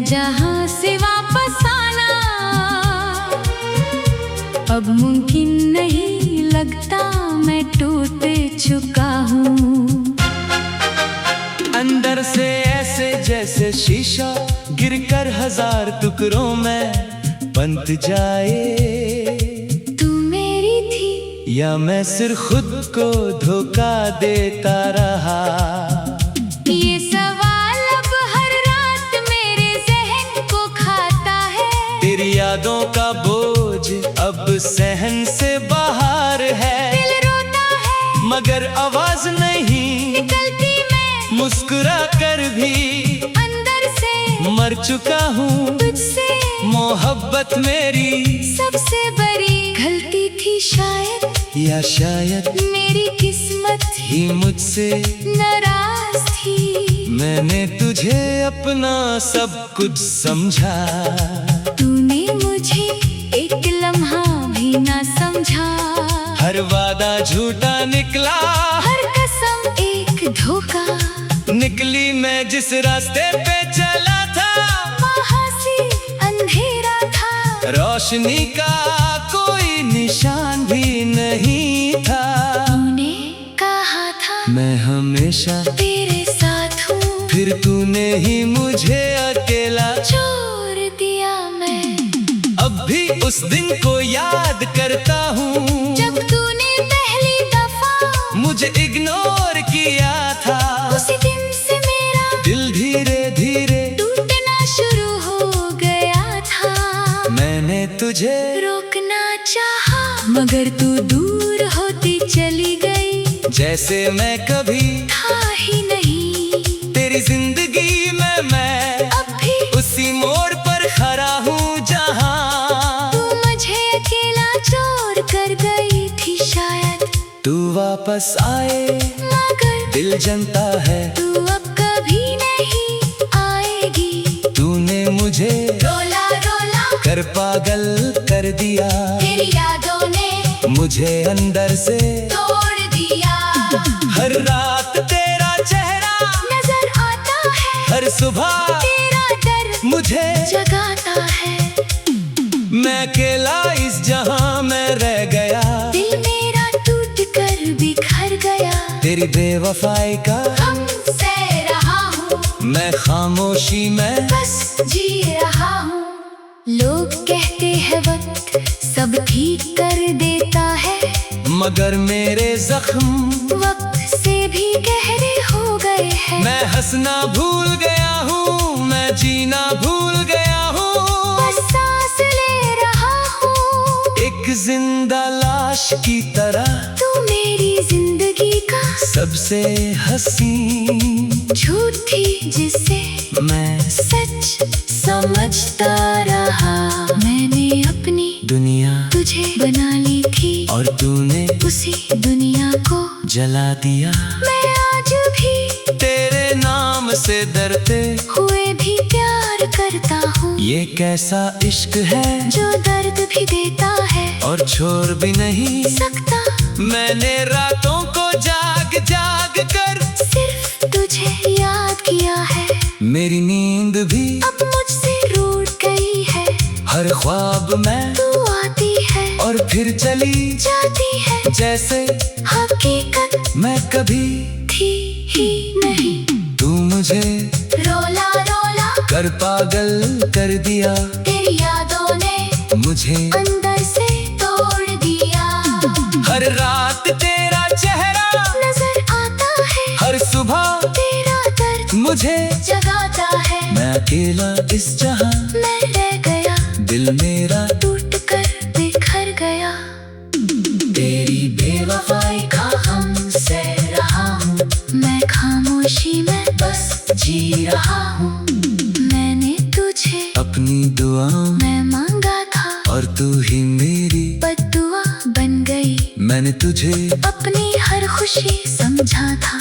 जहां से वापस आना अब मुमकिन नहीं लगता, मैं टूट चुका हूँ। अंदर से ऐसे जैसे शीशा गिरकर हजार टुकड़ों में बंध जाए। तू मेरी थी या मैं सिर्फ खुद को धोखा देता रहा। ये सवाल अब हर रात मेरे ज़हन को खाता है। तेरी यादों का बोझ अब सहन से बाहर है। दिल रोता है मगर आवाज नहीं निकलती, मैं मुस्कुरा कर भी अंदर से मर चुका हूँ। तुझसे मोहब्बत मेरी सबसे बड़ी गलती थी शायद, या शायद मेरी किस्मत ही मुझसे नाराज थी। मैंने तुझे अपना सब कुछ समझा। तूने मुझे एक लम्हा भी ना समझा। हर वादा झूठा निकला, हर कसम एक धोखा। निकली मैं जिस रास्ते पे चला था, वहाँ से अंधेरा था। रोशनी का कोई निशान भी नहीं था। तूने कहा था मैं हमेशा तेरे साथ हूँ, फिर तूने ही मुझे अकेला छोड़ दिया। मैं अब भी उस दिन को याद करता हूँ जब तूने पहली दफा मुझे इग्नोर किया था। उसी दिन से मेरा दिल धीरे धीरे टूटना शुरू हो गया था। मैंने तुझे रोकना चाहा मगर तू दूर होती चली गई, जैसे मैं कभी था ही नहीं। तेरी जिंदगी में मैं अब भी उसी मोड़ पर खड़ा हूँ जहाँ तू मुझे अकेला छोड़ कर गई थी शायद। तू वापस आए मगर दिल जनता है, तू अब कभी नहीं आएगी। तूने मुझे रोला रोला कर पागल कर दिया। तेरी यादों ने मुझे अंदर से तोड़ दिया। हर रात तेरा चेहरा नजर आता है, हर सुबह तेरा डर मुझे जगाता है। मैं अकेला इस जहां में रह गया। दिल मेरा टूट कर बिखर गया। तेरी बेवफाई का हम से रहा हूँ, मैं खामोशी में बस जी रहा हूँ। लोग कहते हैं वक्त सब ठीक कर देता है, मगर मेरे जख्म वक्त से भी गहरे हो गए हैं। मैं हंसना भूल गया हूँ, मैं जीना भूल गया हूँ। बस सांस ले रहा हूँ एक जिंदा लाश की तरह, तू मेरी जिंदगी का सबसे हसीन झूठ थी जिसे मैं सच समझता रहा। मैंने अपनी दुनिया तुझे बना ली थी और तूने उसी दुनिया को जला दिया। मैं आज भी तेरे नाम से डरते हुए भी प्यार करता हूँ। ये कैसा इश्क है जो दर्द भी देता है और छोड़ भी नहीं सकता। मैंने रातों को जाग जाग कर सिर्फ तुझे याद किया है। मेरी नींद भी अब मुझसे रूठ गई है। हर ख्वाब में तू आती है और फिर चली जाती है, जैसे हकीकत मैं कभी थी ही नहीं। तू मुझे रोला रोला कर पागल कर दिया। तेरी यादों ने मुझे अंदर से तोड़ दिया। हर रात तेरा चेहरा नजर आता है, हर सुबह तेरा दर्द मुझे जगाता है। मैं अकेला इस जहां मैं रह गया, दिल मेरा टूट कर बिखर गया। तेरी बेवफाई का हम से रहा हूँ, मैं खामोशी में बस जी रहा हूँ। मैंने तुझे अपनी दुआ मैं मांगा था और तू ही मेरी बद्दुआ बन गई। मैंने तुझे अपनी हर खुशी समझा था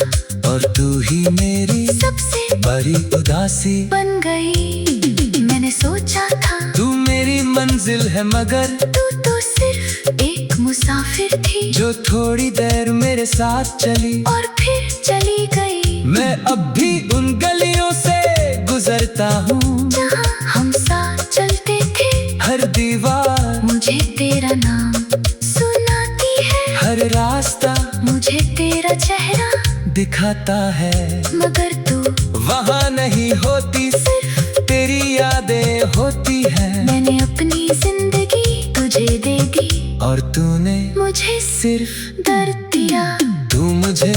और तू ही मेरी सबसे बड़ी उदासी बन गई। मैंने सोचा था तू मेरी मंजिल है, मगर तू तो सिर्फ एक मुसाफिर थी जो थोड़ी देर मेरे साथ चली और फिर चली गई। मैं अब भी उन गलियों से गुजरता हूँ जहाँ दीवार मुझे तेरा नाम सुनाती है, हर रास्ता मुझे तेरा चेहरा दिखाता है। मगर तू वहाँ नहीं होती, सिर्फ तेरी यादें होती है। मैंने अपनी जिंदगी तुझे दे दी और तूने मुझे सिर्फ दर्द दिया। तू मुझे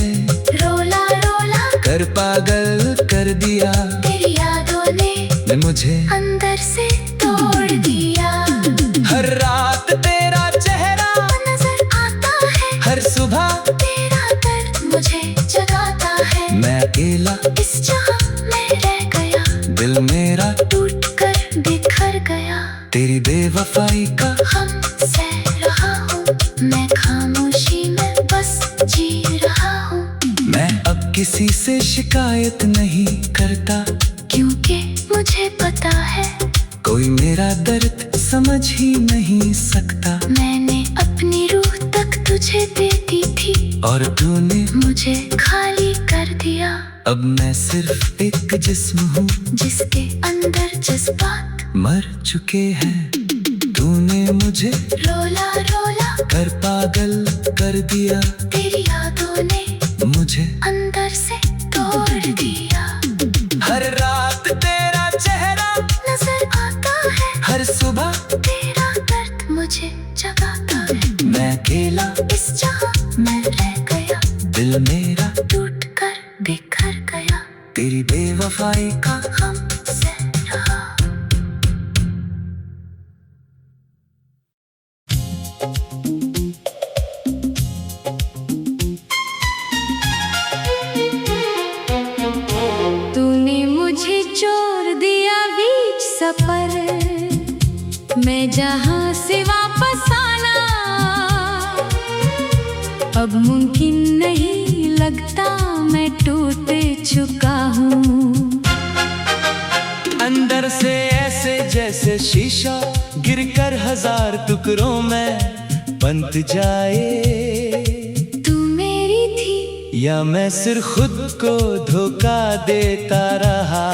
रोला रोला कर पागल कर दिया। तेरी यादों ने मुझे अंदर से तोड़ दिया। हर रात तेरा चेहरा नजर आता है, हर सुबह तेरा दर्द मुझे जगाता है। मैं अकेला इस जहां में रह गया, दिल मेरा टूट कर बिखर गया। तेरी बेवफाई का हम सह रहा हूँ, मैं खामोशी में बस जी रहा हूँ। मैं अब किसी से शिकायत नहीं करता, क्योंकि मुझे पता है कोई मेरा दर्द समझ ही नहीं सकता। मैंने अपनी रूह तक तुझे दे दी थी और तूने मुझे खाली कर दिया। अब मैं सिर्फ एक जिस्म हूँ जिसके अंदर जज्बात मर चुके हैं। तूने मुझे रोला रोला कर पागल कर दिया। तेरी यादों ने मुझे अंदर से तोड़ दिया। हर रात तेरा चेहरा नजर आता है, हर सुबह तेरा दर्द मुझे जगाता है। मैं अकेला इस जहां में रह गया, दिल मेरा टूट कर बिखर गया। तेरी बेवफाई का हम सह रहा। तूने मुझे छोड़ दिया बीच सफर, मैं जहां से वापस आना अब मुमकिन नहीं लगता। मैं टूट चुका हूँ अंदर से ऐसे जैसे शीशा गिरकर हजार टुकड़ों में बंध जाए। तू मेरी थी या मैं सिर्फ खुद को धोखा देता रहा।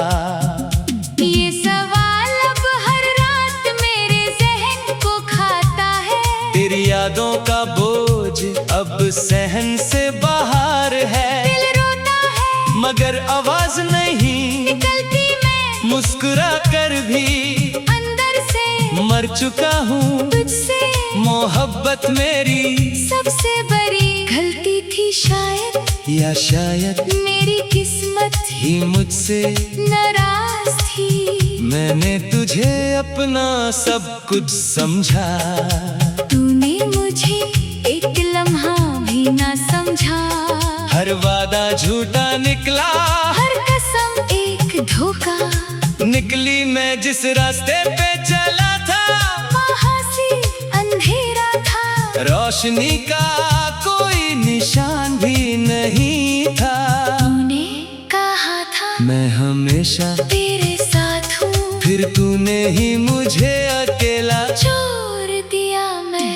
ये सवाल अब हर रात मेरे जहन को खाता है। तेरी यादों का बोझ अब सहन से बाहर है। दिल रोता है मगर आवाज नहीं निकलती, मैं मुस्कुरा कर भी अंदर से मर चुका हूँ। तुझसे मोहब्बत मेरी सबसे बड़ी गलती थी शायद, या शायद मेरी किस्मत ही मुझसे नाराज थी। मैंने तुझे अपना सब कुछ समझा। तूने मुझे एक लम्हा भी ना समझा। हर वादा झूठा निकला, हर कसम एक धोखा। निकली मैं जिस रास्ते पे चला था, वहाँ से अंधेरा था। रोशनी का कोई निशान भी नहीं था। तूने कहा था मैं हमेशा तेरे साथ हूँ, फिर तूने ही मुझे अकेला छोड़ दिया। मैं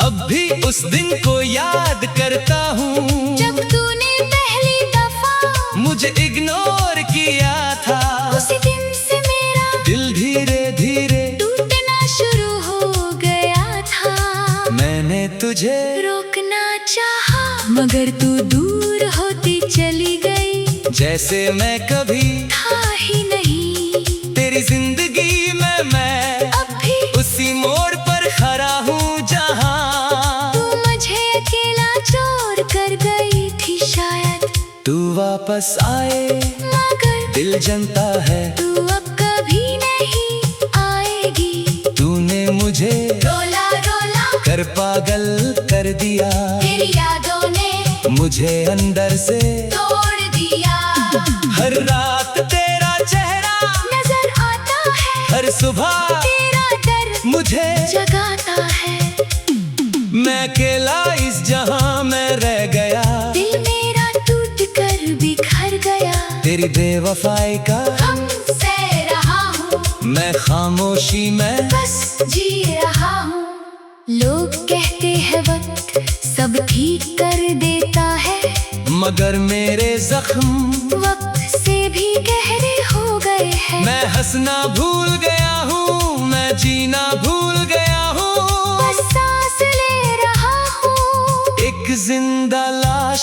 अब भी उस दिन को याद करता हूँ जब तूने पहली दफा मुझे इग्नोर किया था। उसी दिन से मेरा दिल धीरे धीरे टूटना शुरू हो गया था। मैंने तुझे रोकना चाहा मगर तू दूर होती चली गई। जैसे मैं कभी था ही नहीं तेरी जिंदगी में, मैं अब भी उसी मोड़ पर खड़ा हूँ जहाँ तू मुझे अकेला छोड़ कर गई थी। शायद तू वापस आए, मगर दिल जनता है तू अब कभी नहीं आएगी। तूने मुझे रोला रोला कर पागल कर दिया। तेरी यादों ने मुझे अंदर से तोड़ दिया। हर रात तेरा चेहरा नजर आता है, हर सुबह तेरा डर मुझे जगाता है। मैं अकेला इस जहां में रह गया। दिल मेरा टूट कर बिखर गया। तेरी बेवफाई का हम सह रहा हूँ, मैं खामोशी में बस जी रहा हूँ। लोग कहते हैं वक्त सब ठीक कर देता है, मगर मेरे जख्म वक्त से भी गहरे हो गए हैं। मैं हंसना भूल गया हूँ, मैं जीना भूल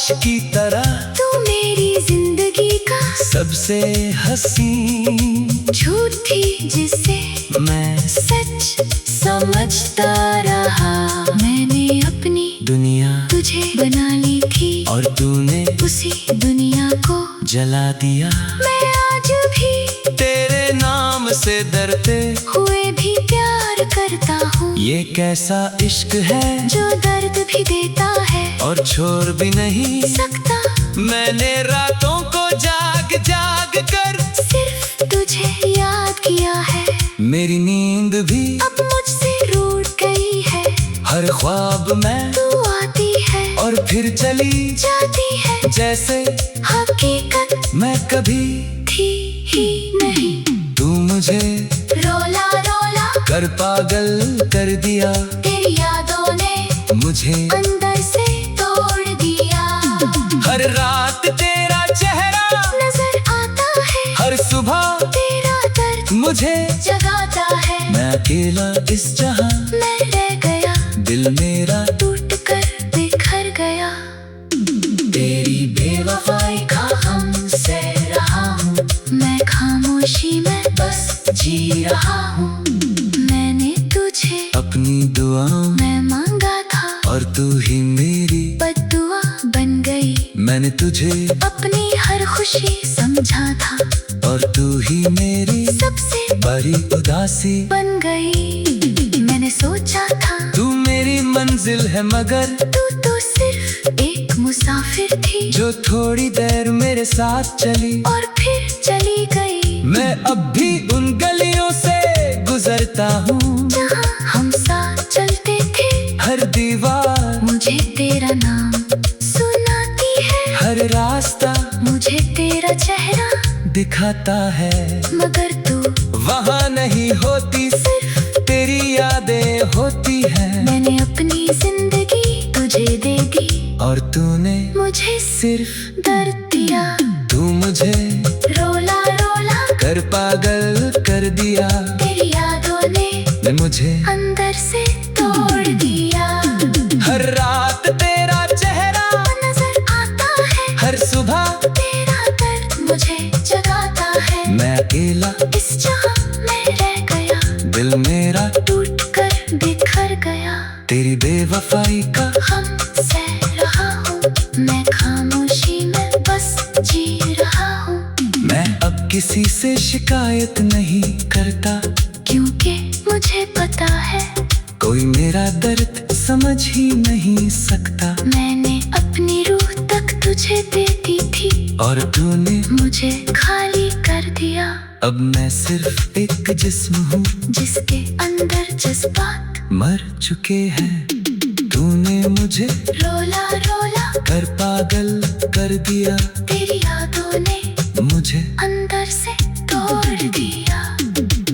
आकाश की तरह तू मेरी जिंदगी का सबसे हसीन झूठ थी जिसे मैं सच समझता रहा। मैंने अपनी दुनिया तुझे बना ली थी और तूने उसी दुनिया को जला दिया। मैं आज भी तेरे नाम से डरते हुए भी प्यार करता हूँ। ये कैसा इश्क है जो दर्द भी देता है और छोड़ भी नहीं सकता। मैंने रातों को जाग जाग कर सिर्फ तुझे याद किया है। मेरी नींद भी अब मुझसे रूठ गई है। हर ख्वाब में तू आती है और फिर चली जाती है जैसे हकीकत मैं कभी थी ही नहीं। तू मुझे रोला रोला कर पागल कर दिया। तेरी यादों ने मुझे अंदर से तोड़ दिया। हर रात तेरा चेहरा नजर आता है हर सुबह तेरा दर्द मुझे जगाता है। मैं अकेला इस जहां मैं रह गया दिल मेरा टूट कर बिखर गया। तेरी बेवफाई का हमसे रहा हूँ। मैं खामोशी में बस जी रहा हूँ। मैंने तुझे अपनी दुआओं मैं मांगा था और तू ही मेरी बद्दुआ बन गई। मैंने तुझे अपनी हर खुशी समझा था और तू ही मेरी सबसे बड़ी उदासी बन गई। मैंने सोचा था तू मेरी मंजिल है मगर तू तो सिर्फ एक मुसाफिर थी जो थोड़ी देर मेरे साथ चली और फिर चली गई। मैं अब भी उन गलियों से गुजरता हूँ जहाँ हम साथ चलते थे। हर दीवार मुझे तेरा नाम सुनाती है। हर रास्ता मुझे तेरा चेहरा दिखाता है मगर तू वहाँ नहीं होती सिर्फ तेरी यादें होती हैं। मैंने अपनी जिंदगी तुझे दे दी और तूने मुझे सिर्फ दर्द दिया। तू मुझे रोला रोला कर पागल कर दिया। तेरी यादों ने मुझे अंदर से तोड़ दिया। हर रात तेरा चेहरा नजर आता है हर सुबह तेरा दर्द मुझे जगाता है। मैं अकेला इस जहां मैं रह गया दिल मेरा टूट कर बिखर गया। तेरी बेवफाई का हमसे रहा हूँ। मैं खामोशी में बस जी रहा हूँ। मैं अब किसी से शिकायत नहीं करता क्योंकि मुझे पता है कोई मेरा दर्द समझ ही नहीं सकता। मैंने अपनी रूह तक तुझे दे दी थी और तूने मुझे खाली कर दिया। अब मैं सिर्फ एक जिस्म हूँ जिसके अंदर जज्बात मर चुके हैं। तूने मुझे रोला रोला कर पागल कर दिया। तेरी यादों ने मुझे अंदर से तोड़ दिया।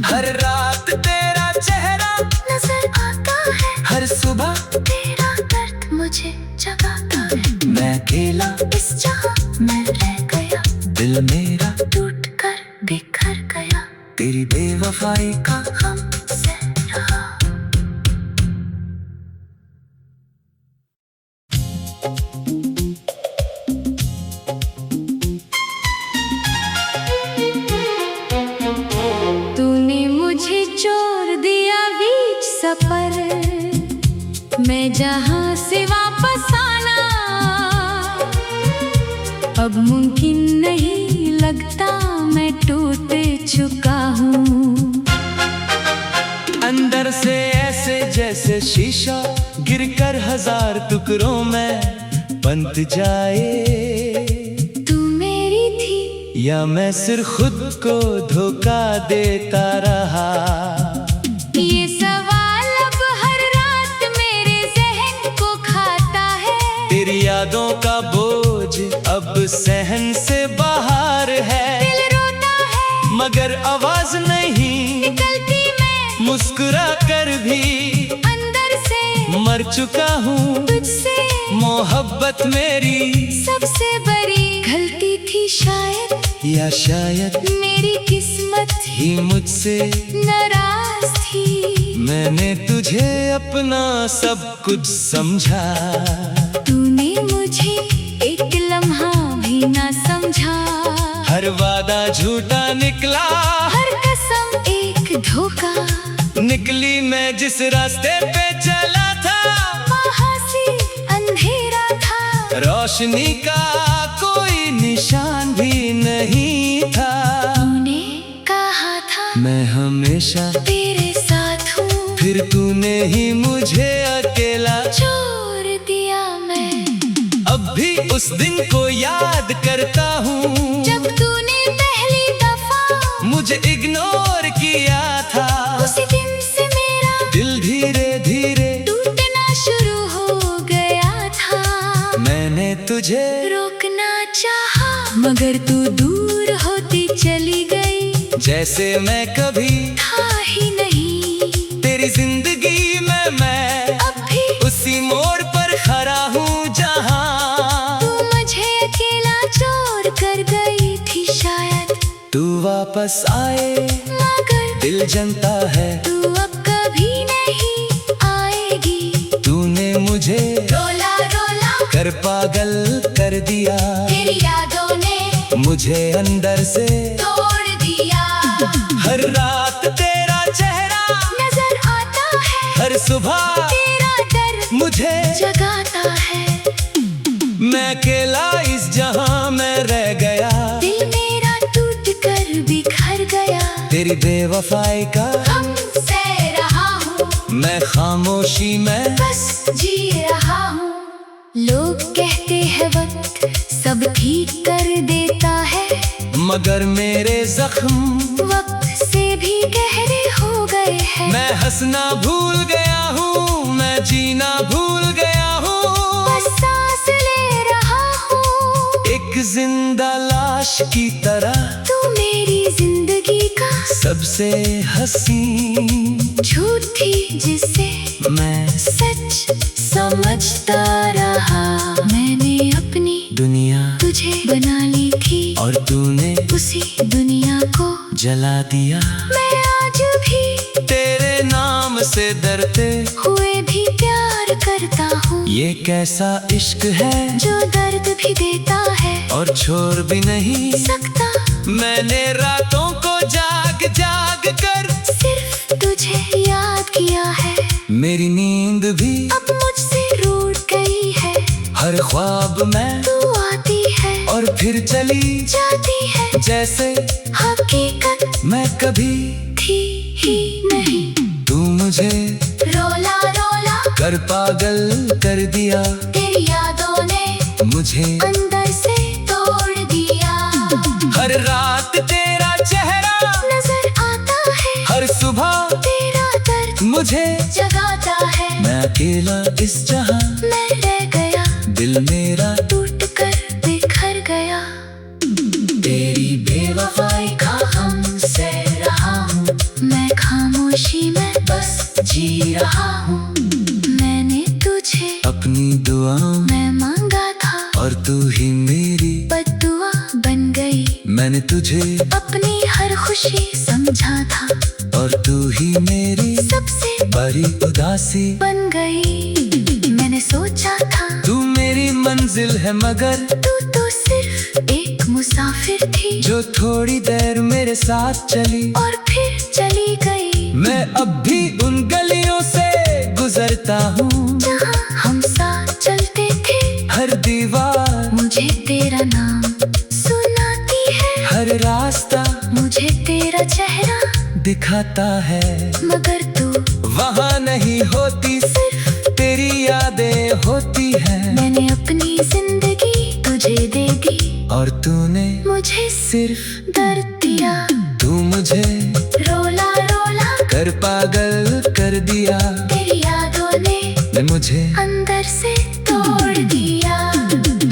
हर रात तेरा चेहरा नजर आता है हर सुबह तेरा दर्द मुझे जगाता है। मैं अकेला इस जहां मैं रह गया दिल मेरा टूट कर बिखर गया। तेरी बेवफाई का हमसे रहा। तूने मुझे छोड़ दिया बीच सफर मैं जहां से वापस आना अब मुमकिन नहीं लगता। मैं टूट चुका हूँ अंदर से ऐसे जैसे शीशा गिरकर हजार टुकड़ों में बंध जाए। तू मेरी थी या मैं सिर्फ खुद को धोखा देता रहा। ये सवाल अब हर रात मेरे जहन को खाता है। तेरी यादों का बोझ अब सहन से बाहर है। दिल रोता है मगर आवाज नहीं निकलती मैं मुस्कुरा कर भी अंदर से मर चुका हूँ। तुझसे मोहब्बत मेरी सबसे बड़ी गलती थी शायद या शायद मेरी किस्मत ही मुझसे नाराज थी। मैंने तुझे अपना सब कुछ समझा। तूने मुझे एक हर वादा झूठा निकला, हर कसम एक धोखा। निकली मैं जिस रास्ते पे चला था, वहाँ से अंधेरा था। रोशनी का कोई निशान भी नहीं था। तूने कहा था मैं हमेशा तेरे साथ हूँ, फिर तूने ही मुझे अकेला छोड़ दिया। मैं अब भी उस दिन को याद करता हूँ, जब तूने पहली दफा मुझे इग्नोर किया था। उसी दिन से मेरा दिल धीरे धीरे टूटना शुरू हो गया था। मैंने तुझे रोकना चाहा, मगर तू दूर होती चली गई। जैसे मैं कभी था ही नहीं तेरी जिंदगी में, मैं अब भी उसी मोड़ पर खड़ा हूँ जहाँ तू मुझे अकेला छोड़ कर गई थी। शायद तू वापस आए, मगर दिल जनता है तू अब कभी नहीं आएगी। तूने मुझे रोला रोला कर पागल कर दिया, तेरी यादों ने मुझे अंदर से तोड़ दिया। हर रात तेरा चेहरा नजर आता है, हर सुबह तेरा डर मुझे जगाता है। मैं अकेला इस जहां में रह गया, दिल मेरा टूट कर बिखर गया। तेरी बेवफाई का हमसे रहा हूँ, मैं खामोशी में बस जी रहा हूँ। लोग कहते हैं वक्त सब ठीक कर देता है, मगर मेरे जख्म वक्त से भी गहरे हो गए हैं। मैं हंसना भूल गया हूँ, मैं जीना भूल गया हूँ, बस सांस ले रहा हूँ एक जिंदा लाश की तरह। तू मेरी जिंदगी का सबसे हसीन झूठ थी जिसे मैं सच समझता रहा। मैंने अपनी दुनिया तुझे बना ली थी, और तूने उसी दुनिया को जला दिया। मैं आज भी तेरे नाम से डरते हुए भी प्यार करता हूँ। ये कैसा इश्क है जो दर्द भी देता है और छोड़ भी नहीं सकता। मैंने रातों को जाग जाग कर सिर्फ तुझे याद किया है, मेरी नींद भी अब मुझसे रूठ गई है। हर ख्वाब में तू आती है और फिर चली जाती है, जैसे हकीकत मैं कभी थी ही नहीं। तू मुझे रोला रोला कर पागल कर दिया, तेरी यादों ने मुझे अंदर से तोड़ दिया। हर रात तेरा चेहरा नजर आता है, हर सुबह तेरा दर्द मुझे जगाता है। मैं अकेला इस जहां, मैं रह गया, दिल मेरा टूट कर बिखर गया। तेरी बेवफाई का हमसे रहा हूँ, मैं खामोशी में बस जी रहा हूँ। मैंने तुझे अपनी दुआओं मैं मांगा था, और तू ही मेरी बद्दुआ बन गई। मैंने तुझे अपनी हर खुशी समझा था, और तू ही मेरी सबसे बड़ी उदासी बन गई। मैंने सोचा था तू मेरी मंजिल है, मगर तू तो सिर्फ एक मुसाफिर थी, जो थोड़ी देर मेरे साथ चली और फिर चली गई। मैं अब भी उन गलियों से गुजरता हूँ, जहाँ हम साथ चलते थे, हर दीवार मुझे तेरा नाम सुनाती है। हर रास्ता मुझे तेरा चेहरा दिखाता है, मगर तू वहाँ नहीं होती, सिर्फ तेरी यादें होती हैं। मैंने अपनी जिंदगी तुझे दे दी, और तूने मुझे सिर्फ दर्द दिया। तू मुझे रोला रोला कर पागल कर दिया, तेरी यादों ने मुझे अंदर से तोड़ दिया।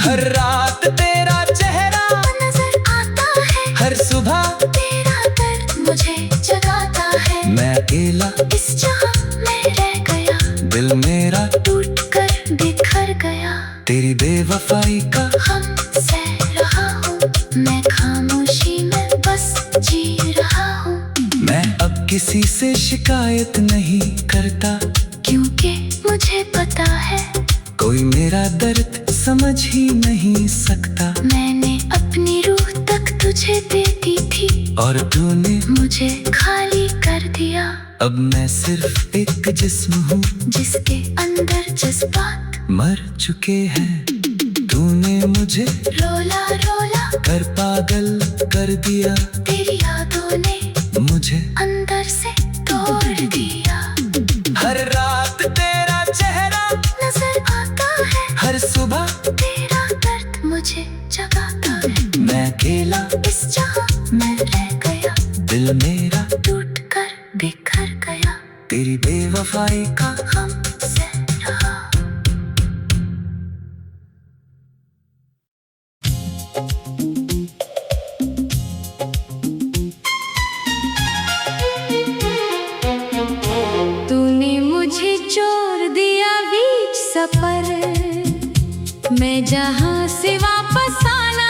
हर रात तेरा चेहरा नजर आता है, हर सुबह तेरा दर्द मुझे जगाता है। मैं अकेला इस जहां मैं रह गया, दिल मेरा टूट कर बिखर गया। तेरी बेवफाई का हमसे रहा हूँ, मैं खामोशी में बस जी रहा हूँ। मैं अब किसी से शिकायत नहीं करता, क्योंकि मुझे पता है कोई मेरा दर्द समझ ही नहीं सकता। मैंने अपनी रूह तक तुझे देती थी और तूने मुझे खाली कर दिया। अब मैं सिर्फ एक जिस्म हूँ जिसके अंदर जज्बात मर चुके हैं। तूने मुझे रोला रोला कर पागल कर दिया। तेरी यादों ने मुझे अंदर से तोड़ दिया। हर रात तेरा चेहरा नजर आता है, हर सुबह तेरा दर्द मुझे जगाता है। मैं अकेला इस जहां में रह गया, दिल मेरा टूट कर बिखर गया। तेरी बेवफाई का हमसे रहा। तूने मुझे छोड़ दिया बीच सफर मैं जहां से वापस आना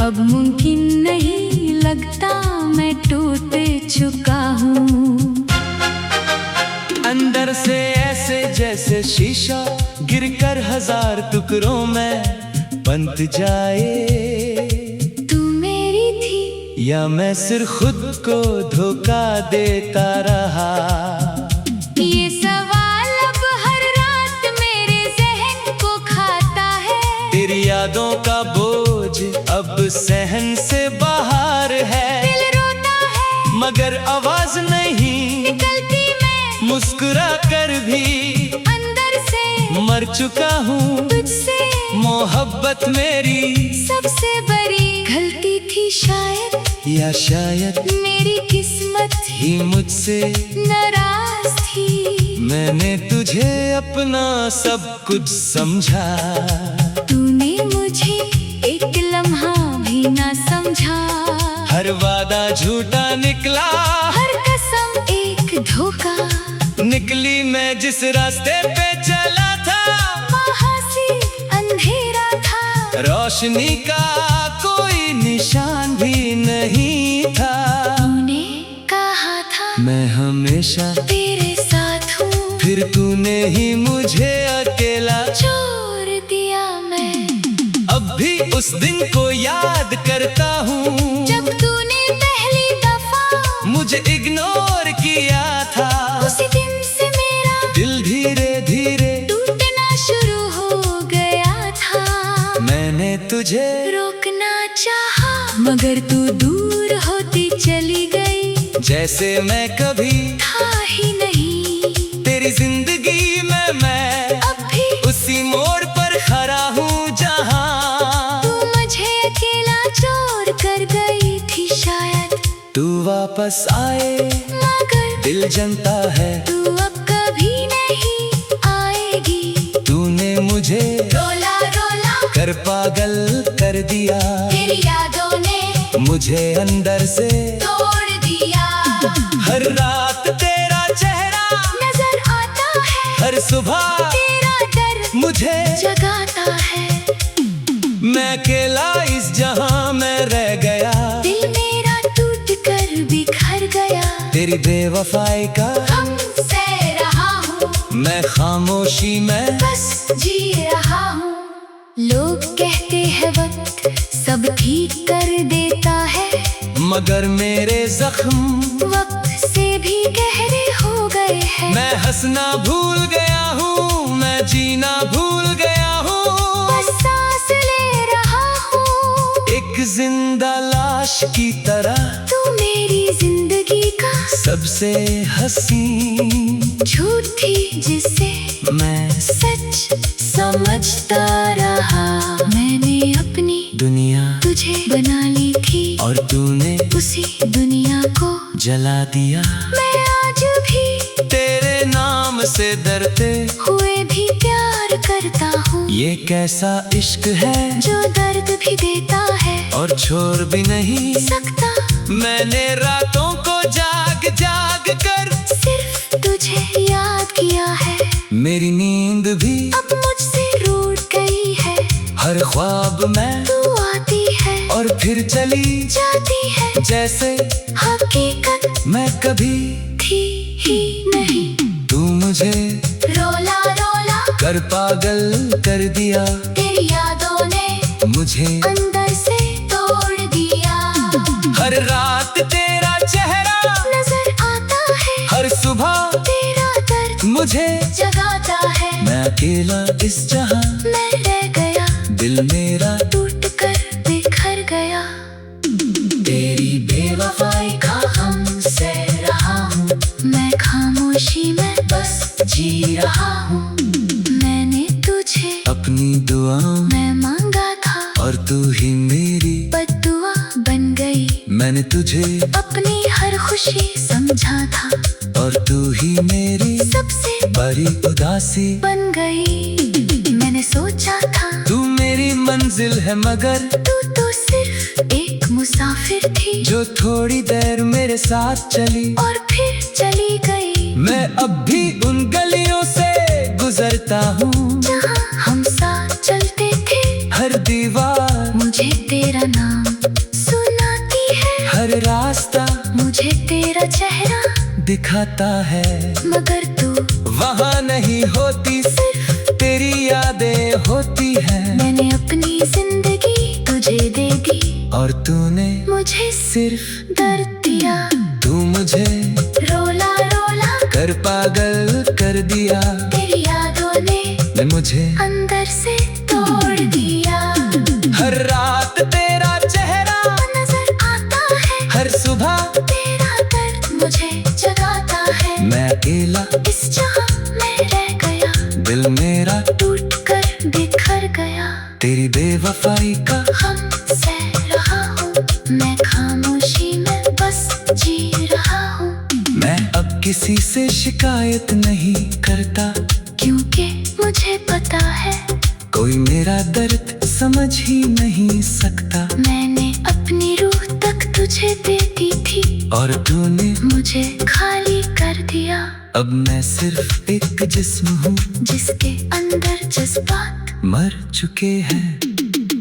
अब मुमकिन नहीं लगता, मैं टूट चुका हूँ। अंदर से ऐसे जैसे शीशा गिरकर हजार टुकड़ों में बंध जाए। तू मेरी थी या मैं सिर्फ खुद को धोखा देता रहा। ये सवाल अब हर रात मेरे जहन को खाता है। तेरी यादों का बोझ अब सहन से बाहर है। दिल रोता है मगर आवाज नहीं निकलती, मैं मुस्कुरा कर भी अंदर से मर चुका हूँ। तुझसे मोहब्बत मेरी सबसे बड़ी गलती थी शायद, या शायद मेरी किस्मत ही मुझसे नाराज थी। मैंने तुझे अपना सब कुछ समझा। तूने मुझे एक लम्हा भी ना समझा। हर वादा झूठा निकला, हर कसम एक धोखा। निकली मैं जिस रास्ते पे चला था, वहाँ से अंधेरा था। रोशनी का कोई निशान भी नहीं था। तूने कहा था मैं हमेशा तेरे साथ हूँ, फिर तूने ही मुझे अकेला छोड़ दिया। मैं अब भी उस दिन को याद करता हूँ जब तूने पहली दफा मुझे इग्नोर किया था। उसी दिन से मेरा दिल धीरे धीरे टूटना शुरू हो गया था। मैंने तुझे रोकना चाहा मगर तू दूर होती चली गई। जैसे मैं कभी था ही नहीं तेरी जिंदगी में, मैं अब भी उसी मोड़ पर खड़ा हूँ जहाँ तू मुझे अकेला छोड़ कर गई थी। शायद तू वापस आए, मगर दिल जनता है तू अब कभी नहीं आएगी। तूने मुझे रोला रोला कर पागल कर दिया। तेरी यादों ने मुझे अंदर से तोड़ दिया। हर रात तेरा चेहरा नजर आता है, हर सुबह तेरा डर मुझे जगाता है। मैं अकेला इस जहां में रह गया। दिल मेरा टूट कर बिखर गया। तेरी बेवफाई का हमसे रहा हूँ, मैं खामोशी में बस जी रहा हूँ। लोग कहते हैं वक्त सब ठीक कर देता है, मगर मेरे जख्म वक्त से भी गहरे हो गए हैं। मैं हंसना भूल गया हूँ, मैं जीना भूल गया हूँ। बस सांस ले रहा हूँ एक जिंदा लाश की तरह, तू मेरी जिंदगी का सबसे हसीन झूठी जिसे मैं सच समझता रहा। मैंने अपनी दुनिया तुझे बना ली थी और तूने उसी दुनिया को जला दिया। मैं आज भी तेरे नाम से डरते हुए भी प्यार करता हूँ। ये कैसा इश्क है जो दर्द भी देता है और छोड़ भी नहीं सकता। मैंने रातों को जाग जाग कर सिर्फ तुझे याद किया है। मेरी नींद भी अब मुझसे रूठ गई है। हर ख्वाब में तू आती है और फिर चली जाती है, जैसे हकीकत मैं कभी थी ही नहीं। तू मुझे रोला रोला कर पागल कर दिया। तेरी यादों ने मुझे अंदर रात तेरा चेहरा नजर आता है, हर सुबह तेरा दर्द मुझे जगाता है। मैं अकेला इस जहां, मैं रह गया, दिल मेरा टूट कर बिखर गया। तेरी बेवफाई का हम सह रहा हूँ, मैं खामोशी में बस जी रहा हूँ। मैंने तुझे अपनी दुआओं मैं मांगा था, और तू ही मेरी बद्दुआ बन गई। मैंने तुझे अपनी हर खुशी समझा था, और तू ही मेरी सबसे बड़ी उदासी बन गई। मैंने सोचा था तू मेरी मंजिल है, मगर तू तो सिर्फ एक मुसाफिर थी, जो थोड़ी देर मेरे साथ चली और फिर चली गई। मैं अब भी उन गलियों से गुजरता हूँ जहाँ हम साथ चलते थे, हर दीवार मुझे तेरा नाम सुनाती है, हर रास्ता मुझे तेरा चेहरा दिखाता है। मगर तू वहाँ नहीं होती, सिर्फ तेरी यादें होती हैं। मैंने अपनी जिंदगी तुझे दे दी, और तूने मुझे सिर्फ दर्द दिया। तू मुझे रोला रोला कर पागल कर दिया, तेरी यादों ने मुझे अंदर से तोड़ दिया। हर रात तेरा चेहरा नजर आता है, हर सुबह तेरा दर्द मुझे जगाता है। मैं अकेला इस जहां मैं रह गया, दिल मेरा टूट कर बिखर गया। तेरी बेवफाई का हम सह रहा हूँ, मैं खामोशी में बस जी रहा हूँ। मैं अब किसी से शिकायत नहीं करता, क्योंकि मुझे पता है कोई मेरा दर्द समझ ही नहीं सकता। मैंने अपनी रूह तक तुझे दे दी थी, और तूने मुझे खाली कर दिया। अब मैं सिर्फ एक जिस्म हूँ, जिसके अंदर जज्बात मर चुके हैं।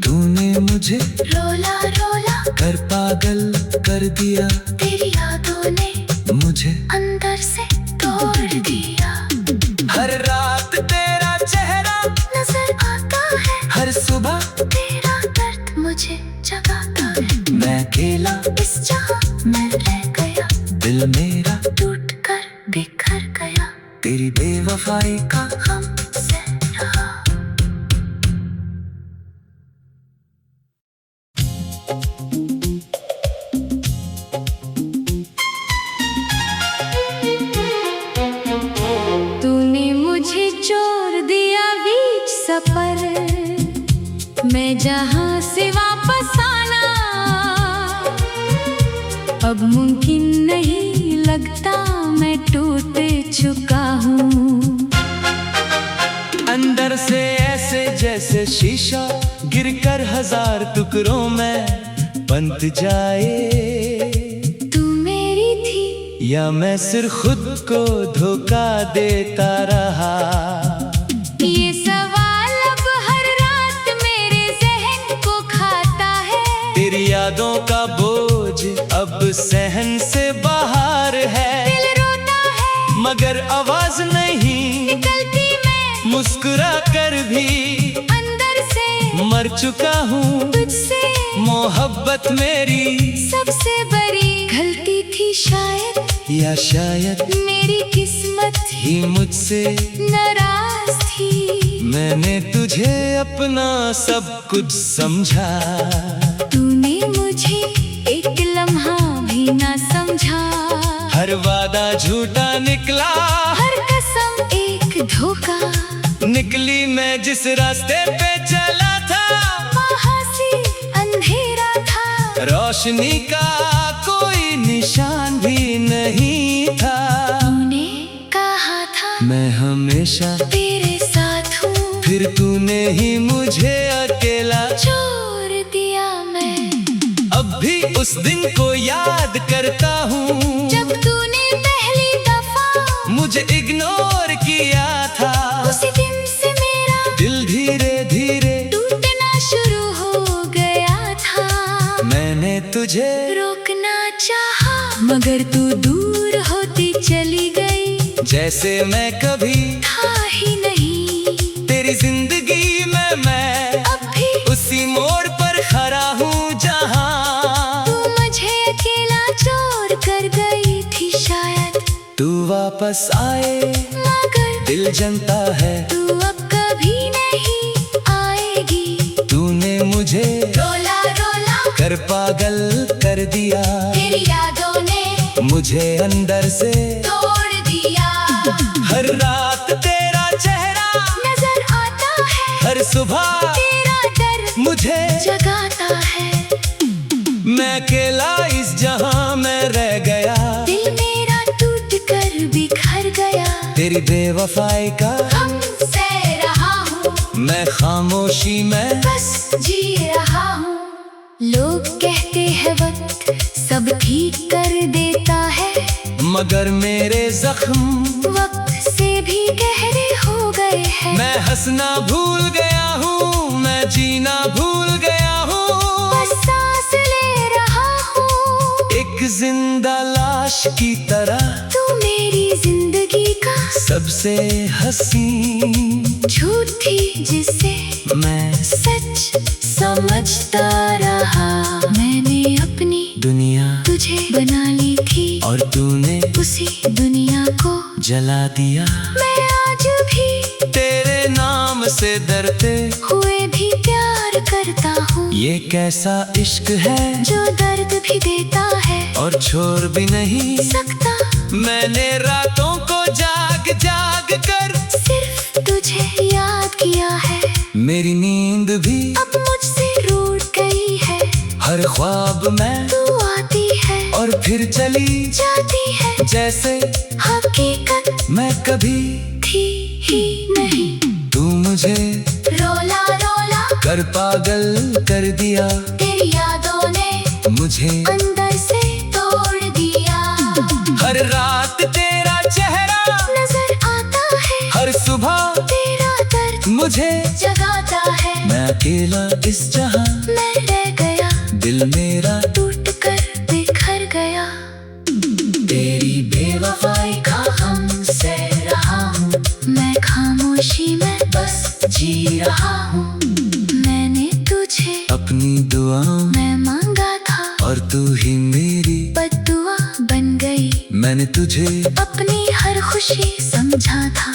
तूने मुझे रोला रोला कर पागल कर दिया, तेरी यादों ने मुझे अंदर से तोड़ दिया। हर रात तेरा चेहरा नजर आता है, हर सुबह तेरा दर्द मुझे जगाता है। मैं अकेला इस जहां मैं रह गया, दिल मेरा टूट कर बिखर गया। तेरी बेवफाई का हम सह रहा। तूने मुझे छोड़ दिया बीच सफर, मैं जहां से वापस आना अब मुमकिन नहीं लगता। मैं टूट चुका हूँ, अंदर से ऐसे जैसे शीशा गिरकर हजार टुकड़ों में बंध जाए। तू मेरी थी या मैं सिर्फ खुद को धोखा देता रहा। ये सवाल अब हर रात मेरे जहन को खाता है। तेरी यादों का बोझ अब सहन से बाहर है। दिल रोता है मगर आवाज नहीं निकलती, मैं मुस्कुरा कर भी अंदर से मर चुका हूँ। तुझसे मोहब्बत मेरी सबसे बड़ी गलती थी शायद, या शायद मेरी किस्मत ही मुझसे नाराज थी। मैंने तुझे अपना सब कुछ समझा। तूने मुझे एक लम्हा भी ना समझा, हर वादा झूठा निकला, हर कसम एक धोखा। निकली मैं जिस रास्ते पे चला था, वहाँ से अंधेरा था, रोशनी का कोई निशान भी नहीं था। तूने कहा था मैं हमेशा तेरे साथ हूँ, फिर तूने ही मुझे अकेला छोड़ दिया। मैं अब भी उस दिन को याद करता हूँ, जब तूने पहली दफा मुझे इग्नोर किया था। उसी दिन से मेरा दिल धीरे धीरे टूटना शुरू हो गया था। मैंने तुझे रोकना चाहा, मगर तू दूर होती चली गई, जैसे मैं कभी था ही नहीं। तेरी जिंदगी में मैं अब भी उसी मोड़ पर खड़ा हूँ, जहाँ तू मुझे वापस आए मगर दिल जनता है, तू अब कभी नहीं आएगी। तूने मुझे रोला रोला कर पागल कर दिया, तेरी यादों ने मुझे अंदर से तोड़ दिया। हर रात तेरा चेहरा नजर आता है, हर सुबह तेरा डर मुझे जगाता है। मैं अकेला इस जहां में रह गया, दिल मेरा टूट कर बिखर गया। तेरी बेवफाई का हमसे रहा हूँ, मैं खामोशी में बस जी रहा हूँ। लोग कहते हैं वक्त सब ठीक कर देता है, मगर मेरे जख्म वक्त से भी गहरे हो गए हैं। मैं हंसना भूल गया हूँ, मैं जीना भूल गया हूँ, बस सांस ले रहा हूँ एक जिंदा लाश की तरह। तू मेरी जिंदगी का सबसे हसीन झूठ थी जिसे मैं सच समझता रहा। मैंने अपनी दुनिया तुझे बना ली थी और तूने उसी दुनिया को जला दिया। मैं आज भी तेरे नाम से डरते हुए भी प्यार करता हूँ। ये कैसा इश्क है जो दर्द भी देता है और छोड़ भी नहीं सकता। मैंने रातों को जाग जाग कर सिर्फ तुझे याद किया है, मेरी नींद भी अब मुझसे रूठ गई है। हर ख्वाब में तू आती है और फिर चली जाती है, जैसे हकीकत मैं कभी थी ही नहीं। तू मुझे रोला रोला कर पागल कर दिया, तेरी यादों ने मुझे अंदर से तोड़ दिया। हर रात तेरा चेहरा नजर आता है, हर सुबह तेरा दर्द मुझे जगाता है। मैं अकेला इस जहां मैं रह गया, दिल मेरा टूट कर बिखर गया। तेरी बेवफाई का हमसे रहा हूँ, मैं खामोशी में बस जी रहा हूँ। मैंने तुझे अपनी दुआओं मैं मांगा था और तू ही मेरी बद्दुआ बन गई। मैंने तुझे अपनी हर खुशी समझा था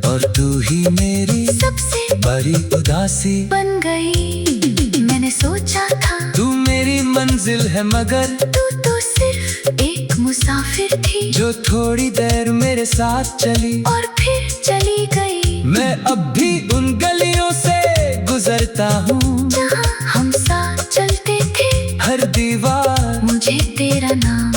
और तू ही मेरी सबसे बड़ी उदासी बन गई। मैंने सोचा था तू मेरी मंजिल है, मगर तू तो सिर्फ एक मुसाफिर थी जो थोड़ी देर मेरे साथ चली और फिर चली गई। मैं अब भी उन गलियों से गुजरता हूँ जहाँ हम साथ चलते थे, हर दीवार मुझे तेरा नाम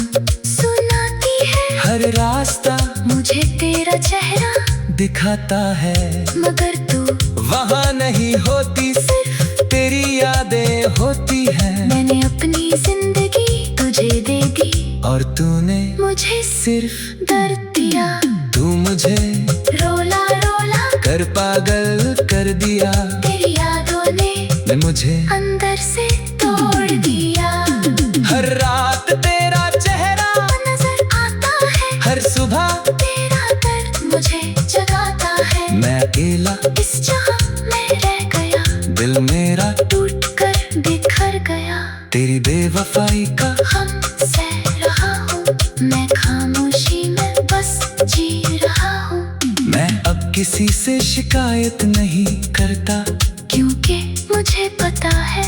सुनाती है। हर रास्ता मुझे तेरा चेहरा दिखाता है, मगर तू वहाँ नहीं होती, सिर्फ तेरी यादें होती हैं। मैंने अपनी जिंदगी तुझे दे दी और तूने मुझे सिर्फ दर्द दिया। तू मुझे रोला रोला कर पागल कर दिया, तेरी यादों ने मुझे अंदर से तोड़ दिया। हर रात तेरा चेहरा नजर आता है, हर सुबह तेरा दर्द मुझे जगाता है। मैं अकेला इस जहां मैं रह गया, दिल मेरा टूट कर बिखर गया। तेरी बेवफाई का हमसे रहा हूँ, मैं खामोशी में बस जी रहा हूँ। मैं अब किसी से शिकायत नहीं करता, क्योंकि मुझे पता है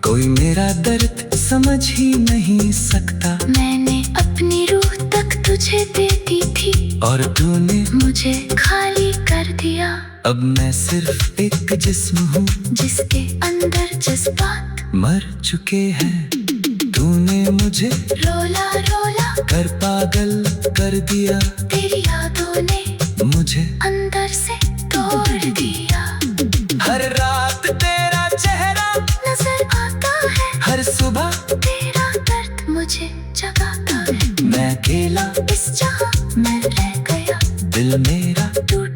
कोई मेरा दर्द समझ ही नहीं सकता। मैंने अपनी रूह तक तुझे दे दी थी और तूने मुझे खाली कर दिया। अब मैं सिर्फ एक जिस्म हूँ जिसके अंदर जज्बात मर चुके हैं। तूने मुझे रोला रोला कर पागल कर दिया, तेरी यादों ने मुझे अंदर से तोड़ दिया। हर रात तेरा चेहरा नजर आता है, हर सुबह तेरा दर्द मुझे जगाता है। मैं अकेला इस जहां मैं रह गया, दिल मेरा टूट